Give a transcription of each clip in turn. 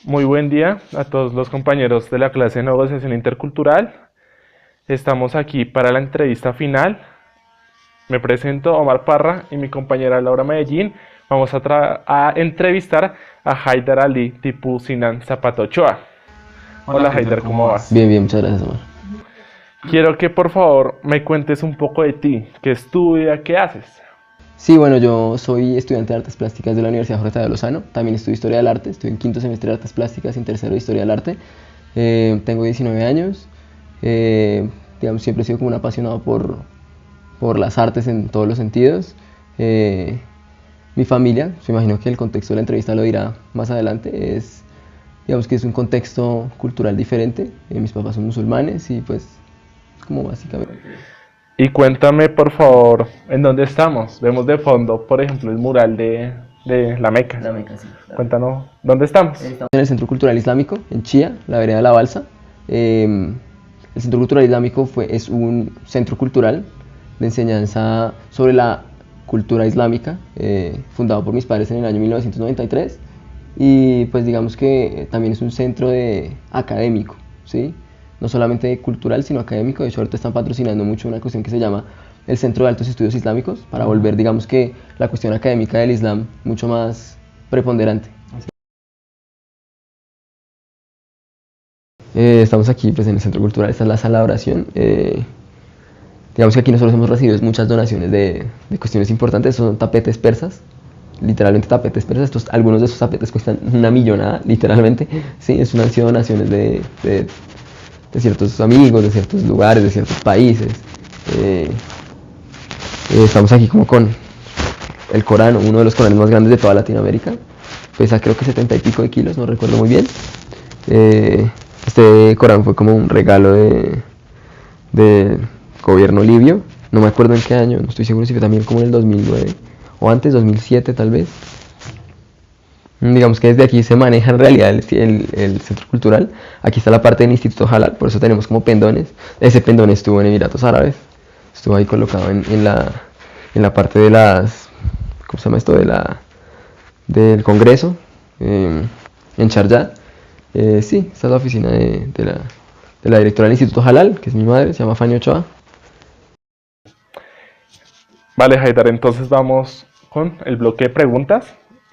Muy buen día a todos los compañeros de la clase de negociación intercultural. Estamos aquí para la entrevista final. Me presento Omar Parra y mi compañera Laura Medellín. Vamos a entrevistar a Haidar Ali Tipu Sinan Zapato Ochoa. Hola Hola Heider, Haidar, ¿cómo ¿cómo vas? vas? Bien, bien, muchas gracias, Omar. Quiero que por favor me cuentes un poco de ti. ¿Qué estudia? ¿Qué haces? Sí, bueno, yo soy estudiante de Artes Plásticas de la Universidad Jorge de Lozano. También estudio Historia del Arte. Estoy en quinto semestre de Artes Plásticas y en tercero de Historia del Arte. Tengo 19 años. Digamos, siempre he sido como un apasionado por las artes en todos los sentidos. Mi familia, me imagino que el contexto de la entrevista lo dirá más adelante, digamos que es un contexto cultural diferente. Mis papás son musulmanes y pues, como básicamente. Y cuéntame por favor en dónde estamos. Vemos de fondo, por ejemplo, el mural de la Meca. La Meca, sí, claro. Cuéntanos dónde estamos. Estamos en el Centro Cultural Islámico, en Chía, la vereda de la Balsa. El Centro Cultural Islámico es un centro cultural de enseñanza sobre la cultura islámica, fundado por mis padres en el año 1993. Y pues digamos que también es un centro académico, ¿sí? No solamente cultural, sino académico. De hecho, ahorita están patrocinando mucho una cuestión que se llama el Centro de Altos Estudios Islámicos, para volver, digamos que, la cuestión académica del Islam mucho más preponderante. Estamos aquí pues, en el Centro Cultural, esta es la sala de oración. Digamos que aquí nosotros hemos recibido muchas donaciones de cuestiones importantes. Son tapetes persas, literalmente tapetes persas. Algunos de esos tapetes cuestan una millonada, literalmente. Sí, han sido donaciones de ciertos amigos, de ciertos lugares, de ciertos países. Estamos aquí como con el Corán, uno de los Coranes más grandes de toda Latinoamérica. Pesa creo que 70 y pico de kilos, no recuerdo muy bien. Este Corán fue como un regalo del gobierno libio. No me acuerdo en qué año, no estoy seguro si fue también como en el 2009 o antes, 2007 tal vez. Digamos que desde aquí se maneja en realidad el centro cultural. Aquí está la parte del Instituto Halal, por eso tenemos como pendones. Ese pendón estuvo en Emiratos Árabes, estuvo ahí colocado en la parte de ¿cómo se llama esto? Del Congreso, en Sharjah. Sí, esta es la oficina de la directora del Instituto Halal, que es mi madre, se llama Fanny Ochoa. Vale, Haidar, entonces vamos con el bloque de preguntas.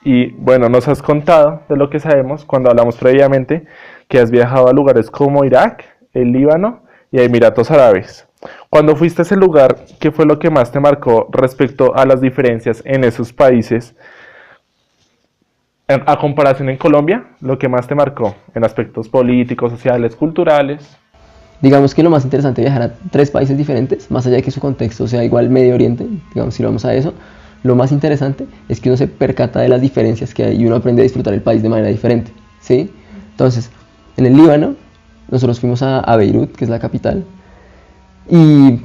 Y bueno, nos has contado de lo que sabemos cuando hablamos previamente, que has viajado a lugares como Irak, el Líbano y a Emiratos Árabes. Cuando fuiste a ese lugar, ¿qué fue lo que más te marcó respecto a las diferencias en esos países a comparación en Colombia? Lo que más te marcó en aspectos políticos, sociales, culturales. Digamos que lo más interesante es viajar a 3 países diferentes, más allá de que su contexto sea igual Medio Oriente, digamos si lo vamos a eso. Lo más interesante es que uno se percata de las diferencias que hay y uno aprende a disfrutar el país de manera diferente, ¿sí? Entonces, en el Líbano, nosotros fuimos a Beirut, que es la capital, y en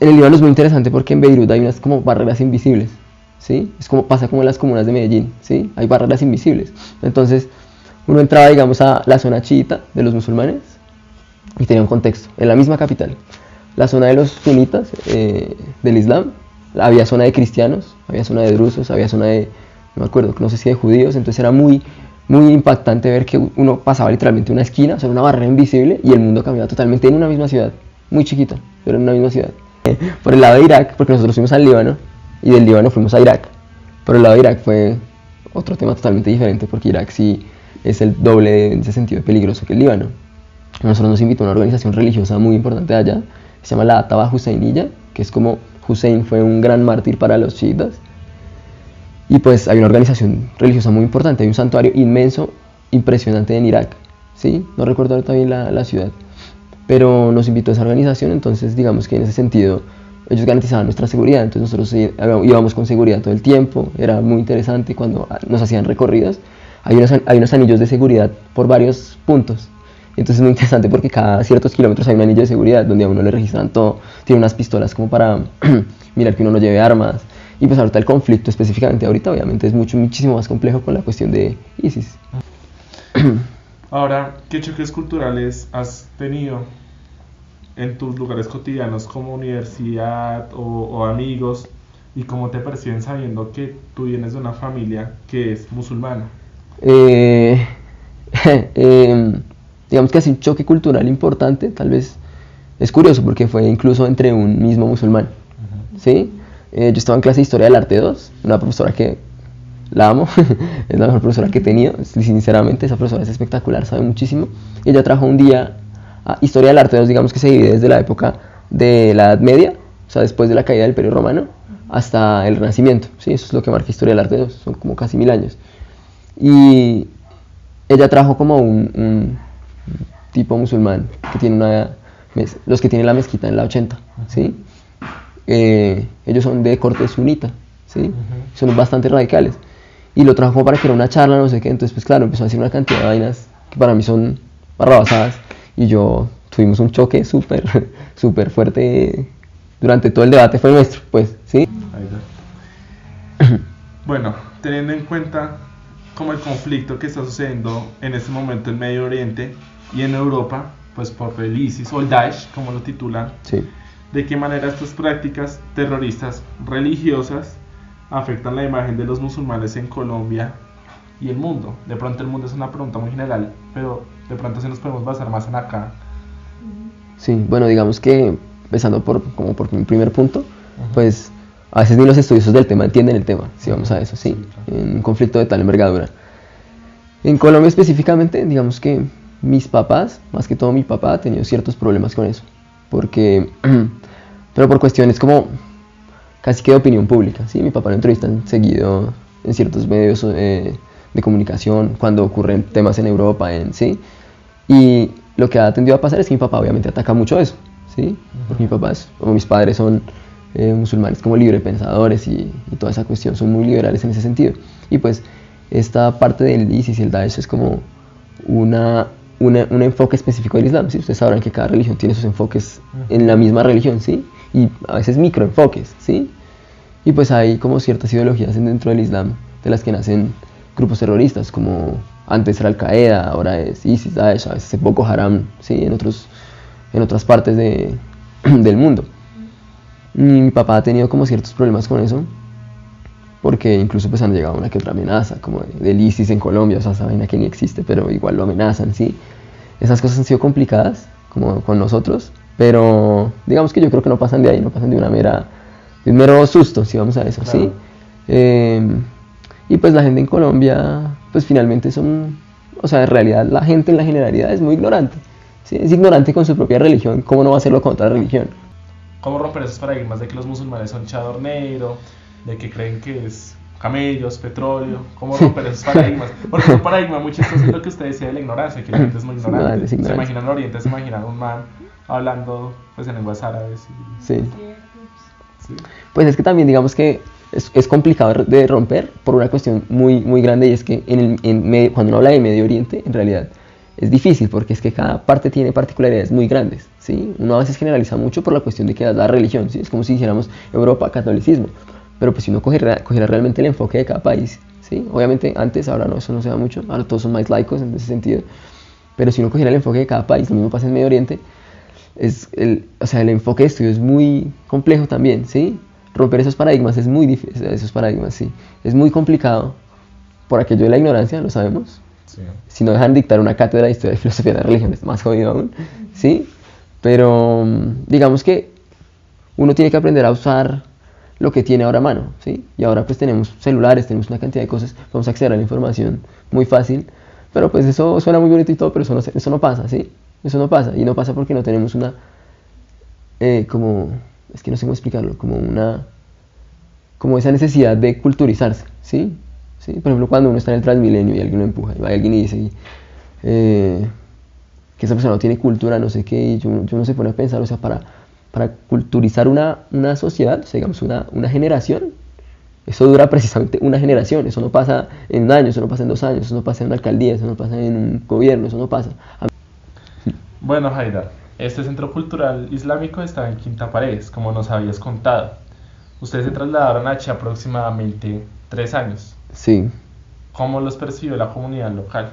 el Líbano es muy interesante porque en Beirut hay unas como barreras invisibles, ¿sí? Pasa como en las comunas de Medellín, ¿sí? Hay barreras invisibles. Entonces, uno entraba, digamos, a la zona chiita de los musulmanes y tenía un contexto. En la misma capital, la zona de los sunitas del Islam, había zona de cristianos, había zona de drusos, había zona no me acuerdo, no sé si de judíos. Entonces era muy, muy impactante ver que uno pasaba literalmente una esquina, o sea, una barrera invisible, y el mundo cambiaba totalmente en una misma ciudad, muy chiquita, pero en una misma ciudad. Por el lado de Irak, porque nosotros fuimos al Líbano, y del Líbano fuimos a Irak. Por el lado de Irak fue otro tema totalmente diferente, porque Irak sí es el doble en ese sentido de peligroso que el Líbano. Nosotros nos invitó a una organización religiosa muy importante de allá, se llama la Ataba Husseiniya, que es como Hussein fue un gran mártir para los chiitas. Y pues hay una organización religiosa muy importante, hay un santuario inmenso, impresionante en Irak, ¿sí? No recuerdo ahorita bien la ciudad, pero nos invitó a esa organización. Entonces digamos que en ese sentido ellos garantizaban nuestra seguridad, entonces nosotros íbamos con seguridad todo el tiempo. Era muy interesante cuando nos hacían recorridos. Hay unos anillos de seguridad por varios puntos. Entonces es muy interesante porque cada ciertos kilómetros hay un anillo de seguridad donde a uno le registran todo. Tiene unas pistolas como para mirar que uno no lleve armas. Y pues ahorita el conflicto específicamente ahorita obviamente es muchísimo más complejo con la cuestión de ISIS. Ahora, ¿qué choques culturales has tenido en tus lugares cotidianos como universidad o amigos? ¿Y cómo te perciben sabiendo que tú vienes de una familia que es musulmana? Eh, Digamos que así un choque cultural importante, tal vez es curioso porque fue incluso entre un mismo musulmán, ¿sí? Yo estaba en clase de Historia del Arte 2, una profesora que la amo, es la mejor profesora que he tenido, sinceramente, esa profesora es espectacular, sabe muchísimo. Y ella trajo un día a Historia del Arte 2, digamos que se divide desde la época de la Edad Media, o sea, después de la caída del Imperio Romano, hasta el Renacimiento, ¿sí? Eso es lo que marca Historia del Arte 2, son como casi 1000 años. Y ella trajo como un tipo musulmán que tiene los que tienen la mezquita en la 80, ¿sí? Ellos son de corte sunita, ¿sí? Son bastante radicales. Y lo trajo para que era una charla, no sé qué, entonces pues claro, empezó a decir una cantidad de vainas que para mí son barrabasadas, y yo tuvimos un choque súper, súper fuerte durante todo el debate, fue nuestro, pues, ¿sí? Bueno, teniendo en cuenta como el conflicto que está sucediendo en este momento en Medio Oriente y en Europa, pues por el ISIS o el Daesh, como lo titulan, Sí. ¿de qué manera estas prácticas terroristas religiosas afectan la imagen de los musulmanes en Colombia y el mundo? De pronto el mundo es una pregunta muy general, pero de pronto sí nos podemos basar más en acá. Sí, bueno, digamos que empezando como por mi primer punto, pues a veces ni los estudiosos del tema entienden el tema, si vamos a eso, sí, en un conflicto de tal envergadura. En Colombia específicamente, digamos que mis papás, más que todo mi papá, ha tenido ciertos problemas con eso, porque, pero por cuestiones como casi que de opinión pública, ¿sí? Mi papá lo entrevistan seguido en ciertos medios de comunicación, cuando ocurren temas en Europa, ¿sí? Y lo que ha tendido a pasar es que mi papá obviamente ataca mucho eso, ¿sí? Porque mi papá o mis padres son musulmanes como librepensadores y toda esa cuestión, son muy liberales en ese sentido. Y pues esta parte del ISIS y el Daesh es como un enfoque específico del Islam, ¿sí? Ustedes sabrán que cada religión tiene sus enfoques en la misma religión, ¿sí? Y a veces microenfoques, ¿sí? Y pues hay como ciertas ideologías dentro del Islam de las que nacen grupos terroristas, como antes era Al Qaeda, ahora es ISIS, Daesh, a veces es Boko Haram, ¿sí? En otras partes del mundo. Y mi papá ha tenido como ciertos problemas con eso, porque incluso pues han llegado una que otra amenaza, como del ISIS en Colombia, o sea, esa vaina que ni existe, pero igual lo amenazan, ¿sí? Esas cosas han sido complicadas, como con nosotros, pero digamos que yo creo que no pasan de ahí, no pasan de un mero susto, si vamos a eso, claro. ¿Sí? Y pues la gente en Colombia, pues finalmente o sea, en realidad la gente en la generalidad es muy ignorante, ¿sí? Es ignorante con su propia religión, ¿cómo no va a hacerlo con otra religión? ¿Cómo romper esos paradigmas de que los musulmanes son chadornero, de que creen que es camellos, petróleo? ¿Cómo romper esos paradigmas? Porque es un paradigma muy chistoso, es lo que usted decía de la ignorancia, que la gente es muy ignorante. Se imaginan en Oriente, se imaginan un man hablando pues en lenguas árabes. Sí. Pues es que también digamos que es complicado de romper por una cuestión muy, muy grande, y es que cuando uno habla de Medio Oriente, en realidad es difícil, porque es que cada parte tiene particularidades muy grandes, ¿sí? Uno a veces generaliza mucho por la cuestión de que es la religión, ¿sí? Es como si dijéramos Europa, catolicismo, pero pues si uno cogiera realmente el enfoque de cada país, ¿sí? Obviamente antes, ahora no, eso no se da mucho, ahora todos son más laicos en ese sentido, pero si uno cogiera el enfoque de cada país, lo mismo pasa en Medio Oriente, o sea, el enfoque de estudio es muy complejo también, ¿sí? Romper esos paradigmas es muy difícil, sí, es muy complicado por aquello de la ignorancia, lo sabemos. Sí. Si no dejan dictar una cátedra de historia y filosofía de la religión es más jodido aún, ¿sí? Pero digamos que uno tiene que aprender a usar lo que tiene ahora a mano, ¿sí? Y ahora pues tenemos celulares, tenemos una cantidad de cosas, podemos acceder a la información muy fácil, pero pues eso suena muy bonito y todo, pero eso no pasa, ¿sí? Eso no pasa, y no pasa porque no tenemos es que no sé cómo explicarlo, como esa necesidad de culturizarse, ¿sí? ¿Sí? Por ejemplo, cuando uno está en el Transmilenio y alguien lo empuja, y va alguien y dice que esa persona no tiene cultura, no sé qué, y yo no se pone a pensar, o sea, para culturizar una sociedad, o sea, digamos, una generación, eso dura precisamente una generación, eso no pasa en un año, eso no pasa en 2 años, eso no pasa en una alcaldía, eso no pasa en un gobierno, eso no pasa. Bueno, Haidar, este Centro Cultural Islámico está en Quinta Paredes, como nos habías contado. Ustedes se trasladaron hace aproximadamente 3 años. Sí. ¿Cómo los percibió la comunidad local?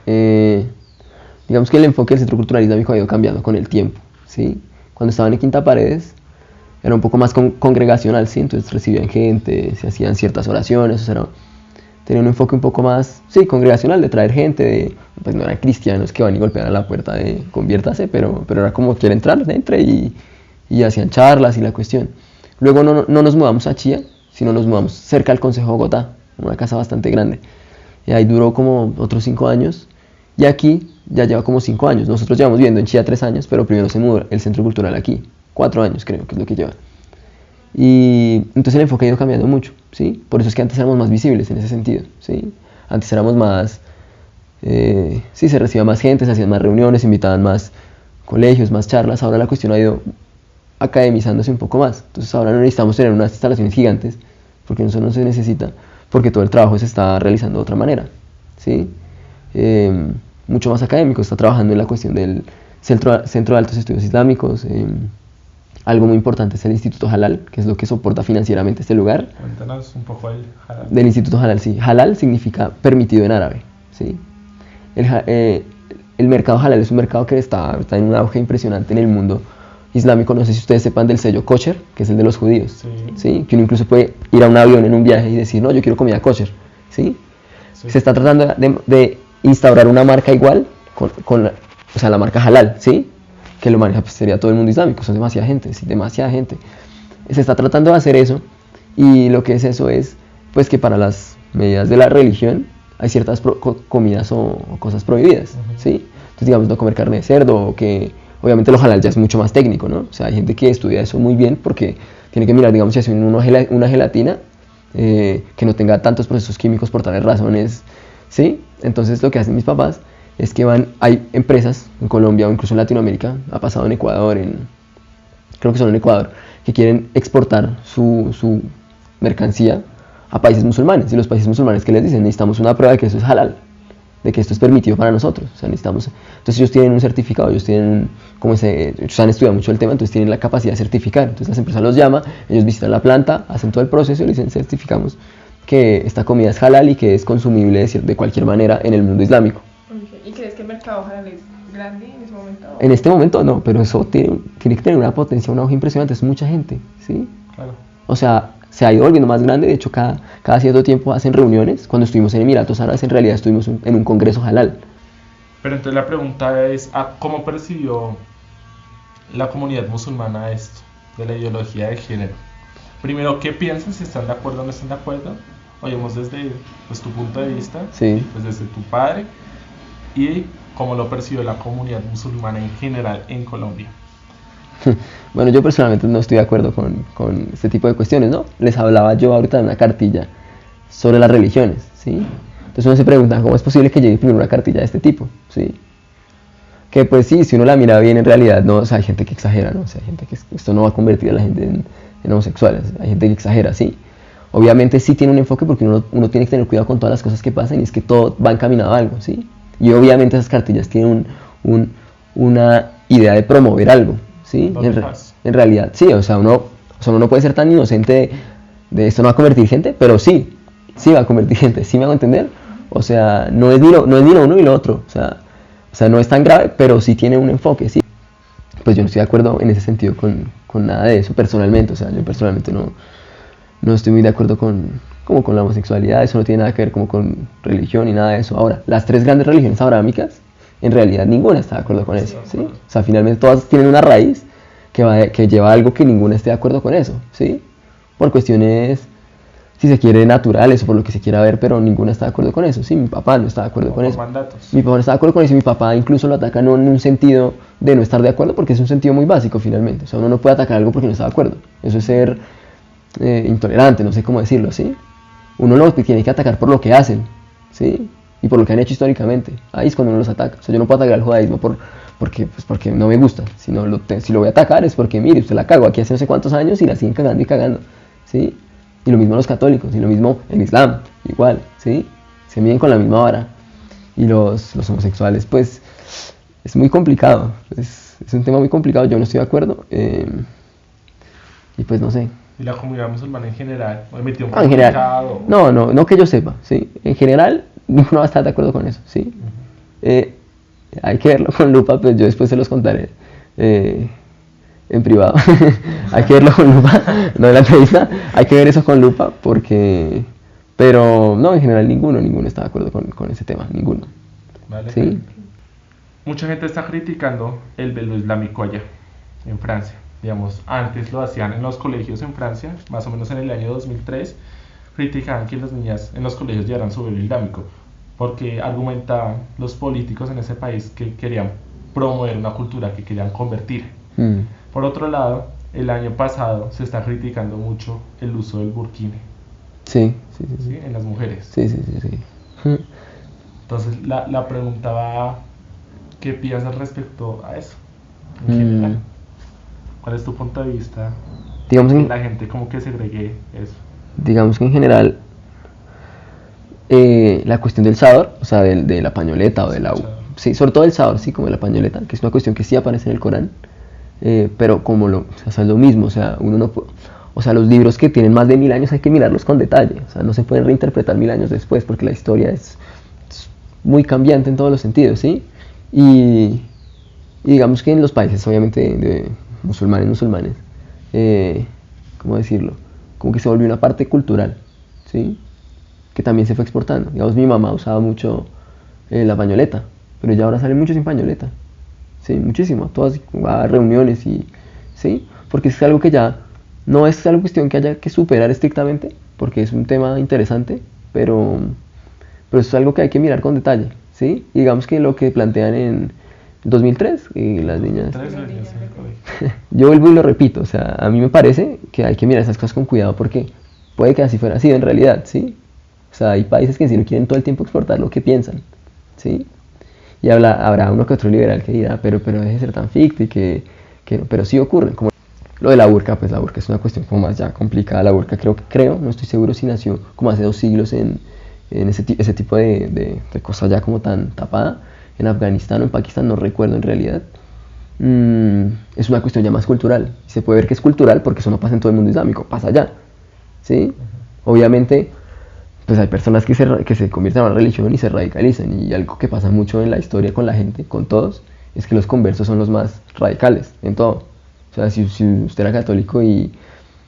Digamos que el enfoque del Centro Cultural Islámico ha ido cambiando con el tiempo, ¿sí? Cuando estaban en Quinta Paredes era un poco más congregacional, ¿sí? Entonces recibían gente, se hacían ciertas oraciones, o sea, Tenía un enfoque un poco más, sí, congregacional, de traer gente, pues no eran cristianos que van y golpean a la puerta de conviértase, pero era como quiere entrar, entre y hacían charlas y la cuestión. Luego no nos mudamos a Chía, sino nos mudamos cerca al Consejo de Bogotá, una casa bastante grande. Y ahí duró como otros 5 años, y aquí ya lleva como 5 años. Nosotros llevamos viviendo en Chía 3 años, pero primero se mudó el Centro Cultural aquí, 4 años creo que es lo que lleva. Y entonces el enfoque ha ido cambiando mucho, ¿sí? Por eso es que antes éramos más visibles en ese sentido, ¿sí? Antes éramos más, sí, se recibía más gente, se hacían más reuniones, se invitaban más colegios, más charlas. Ahora la cuestión ha ido academizándose un poco más. Entonces ahora no necesitamos tener unas instalaciones gigantes, porque eso no se necesita, porque todo el trabajo se está realizando de otra manera, ¿sí? Mucho más académico, está trabajando en la cuestión del Centro de Altos Estudios Islámicos. Algo muy importante es el Instituto Halal, que es lo que soporta financieramente este lugar. Cuéntanos un poco del Halal. Del Instituto Halal, sí. Halal significa permitido en árabe, ¿sí? El mercado halal es un mercado que está en un auge impresionante en el mundo islámico. No sé si ustedes sepan del sello kosher, que es el de los judíos, Sí. ¿sí? Que uno incluso puede ir a un avión en un viaje y decir, no, yo quiero comida kosher, ¿sí? Sí. Se está tratando de instaurar una marca igual con la marca halal, ¿sí? Que lo maneja, pues sería todo el mundo islámico, son demasiada gente, sí, demasiada gente. Se está tratando de hacer eso, y lo que es eso es, pues que para las medidas de la religión hay ciertas comidas o cosas prohibidas, ¿sí? Entonces, digamos, no comer carne de cerdo, o que obviamente lo halal ya es mucho más técnico, ¿no? O sea, hay gente que estudia eso muy bien porque tiene que mirar, digamos, si hacen una gelatina que no tenga tantos procesos químicos por tales razones, ¿sí? Entonces, lo que hacen mis papás es que hay empresas en Colombia o incluso en Latinoamérica, ha pasado en Ecuador, creo que son en Ecuador, que quieren exportar su mercancía a países musulmanes, y los países musulmanes que les dicen, necesitamos una prueba de que eso es halal, de que esto es permitido para nosotros, o sea, necesitamos, entonces ellos tienen un certificado, ellos han estudiado mucho el tema, entonces tienen la capacidad de certificar. Entonces las empresas los llaman, ellos visitan la planta, hacen todo el proceso y les dicen, certificamos que esta comida es halal y que es consumible de cualquier manera en el mundo islámico. Okay. ¿Y crees que el mercado halal es grande en ese momento? En este momento no, pero eso tiene que tener una potencia, un auge impresionante, es mucha gente, ¿sí? Claro. O sea, se ha ido volviendo más grande. De hecho, cada cierto tiempo hacen reuniones. Cuando estuvimos en Emiratos Árabes, en realidad estuvimos en un congreso halal. Pero entonces la pregunta es, ¿cómo percibió la comunidad musulmana esto, de la ideología de género? Primero, ¿qué piensan? ¿Si están de acuerdo o no están de acuerdo? Oímos desde tu punto de vista, Sí. pues desde tu padre, y cómo lo percibió la comunidad musulmana en general en Colombia. Bueno, yo personalmente no estoy de acuerdo con este tipo de cuestiones, ¿no? Les hablaba yo ahorita de una cartilla sobre las religiones, ¿sí? Entonces uno se pregunta, ¿cómo es posible que llegue primero una cartilla de este tipo? ¿Sí? Que pues sí, si uno la mira bien, en realidad, no, o sea, hay gente que exagera, ¿no? O sea, hay gente que esto no va a convertir a la gente en homosexuales, hay gente que exagera, ¿sí? Obviamente sí tiene un enfoque, porque uno tiene que tener cuidado con todas las cosas que pasan, y es que todo va encaminado a algo, ¿sí? Y obviamente esas cartillas tienen una idea de promover algo, ¿sí? En realidad, sí, o sea, uno no puede ser tan inocente de esto no va a convertir gente, pero sí va a convertir gente, ¿sí me hago entender? O sea, no es ni lo uno ni lo otro, o sea, no es tan grave, pero sí tiene un enfoque, ¿sí? Pues yo no estoy de acuerdo en ese sentido con nada de eso personalmente, o sea, yo personalmente no estoy muy de acuerdo con la homosexualidad. Eso no tiene nada que ver como con religión ni nada de eso. Ahora, las 3 grandes religiones abrámicas, en realidad ninguna está de acuerdo con eso, ¿sí? O sea, finalmente todas tienen una raíz que lleva a algo que ninguna esté de acuerdo con eso, ¿sí? Por cuestiones, si se quiere, naturales o por lo que se quiera ver, pero ninguna está de acuerdo con eso, ¿sí? Mi papá no está de acuerdo con eso. Mandatos. Mi papá no está de acuerdo con eso, y mi papá incluso lo ataca no en un sentido de no estar de acuerdo, porque es un sentido muy básico finalmente. O sea, uno no puede atacar algo porque no está de acuerdo. Eso es ser intolerante, no sé cómo decirlo, ¿sí? Uno los tiene que atacar por lo que hacen, ¿sí? Y por lo que han hecho históricamente. Ahí es cuando uno los ataca. O sea, yo no puedo atacar al judaísmo porque no me gusta. Si lo voy a atacar es porque, mire, usted la cagó aquí hace no sé cuántos años y la siguen cagando y cagando, ¿sí? Y lo mismo los católicos, y lo mismo el Islam, igual, ¿sí? Se miden con la misma vara. Y los homosexuales, pues, es muy complicado. Es un tema muy complicado, yo no estoy de acuerdo. Y pues no sé. ¿Y la comunidad musulmana en general? ¿Emitió un En general, comunicado? no que yo sepa, ¿sí? En general, ninguno va a estar de acuerdo con eso, ¿sí? Hay que verlo con lupa, pues yo después se los contaré en privado. Hay que verlo con lupa, no en la entrevista. Hay que ver eso con lupa, porque Pero no, en general ninguno está de acuerdo con ese tema, ninguno. ¿Vale? ¿Sí? Mucha gente está criticando el velo islámico allá, en Francia. Digamos, antes lo hacían en los colegios en Francia, más o menos en el año 2003, criticaban que las niñas en los colegios llevaran su velo islámico, porque argumentaban los políticos en ese país que querían promover una cultura, que querían convertir. Mm. Por otro lado, el año pasado se está criticando mucho el uso del burkini, Sí, sí, sí, ¿sí? sí. En las mujeres. Sí, sí, sí, sí. Mm. Entonces la pregunta va, ¿qué piensas respecto a eso en Mm. general? ¿Cuál es tu punto de vista? Digamos Que en, la gente como que segregue eso. digamos que en general la cuestión del sador, o sea, de la pañoleta o de la... Chador. Sí, sobre todo el sador, sí, como de la pañoleta, que es una cuestión que sí aparece en el Corán, pero como o sea, es lo mismo, o sea, uno no puede... O sea, los libros que tienen más de 1000 años hay que mirarlos con detalle, o sea, no se pueden reinterpretar 1000 años después porque la historia es muy cambiante en todos los sentidos, ¿sí? Y, y digamos que en los países, obviamente, de musulmanes, ¿cómo decirlo? Como que se volvió una parte cultural, ¿sí? Que también se fue exportando. Digamos, mi mamá usaba mucho la pañoleta, pero ya ahora sale mucho sin pañoleta, ¿sí? Muchísimo, todas a reuniones y, ¿sí? Porque es algo que ya no es algo cuestión que haya que superar estrictamente, porque es un tema interesante, pero es algo que hay que mirar con detalle, ¿sí? Y digamos que lo que plantean en 2003, las niñas... Tres Las veces niñas, en el ¿verdad? colegio. Yo vuelvo y lo repito, o sea, a mí me parece que hay que mirar esas cosas con cuidado porque puede que así fuera así en realidad, ¿sí? O sea, hay países que sí no quieren todo el tiempo exportar lo que piensan, ¿sí? Y habrá uno que otro liberal que dirá, pero deje de ser tan ficti, que no, pero sí ocurre, como lo de la burka, pues la burka es una cuestión como más ya complicada, la burka creo, no estoy seguro si nació como hace 2 siglos en ese tipo de cosa ya como tan tapada, en Afganistán o en Pakistán, no recuerdo en realidad. Es una cuestión ya más cultural. Se puede ver que es cultural porque eso no pasa en todo el mundo islámico, pasa allá, ¿sí? Obviamente, pues hay personas que se convierten a la religión y se radicalizan. Y algo que pasa mucho en la historia con la gente, con todos, es que los conversos son los más radicales en todo. O sea, si usted era católico y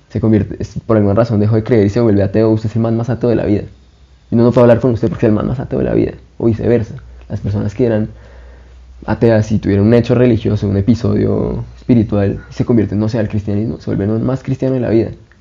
se convierte, por alguna razón dejó de creer y se vuelve ateo, usted es el man más ateo de la vida. Y uno no puede hablar con usted porque es el man más ateo de la vida, o viceversa. Las personas que eran ateas y tuvieron un hecho religioso, un episodio espiritual, y se convierten, no sé, al cristianismo, se vuelven los más cristianos de la vida.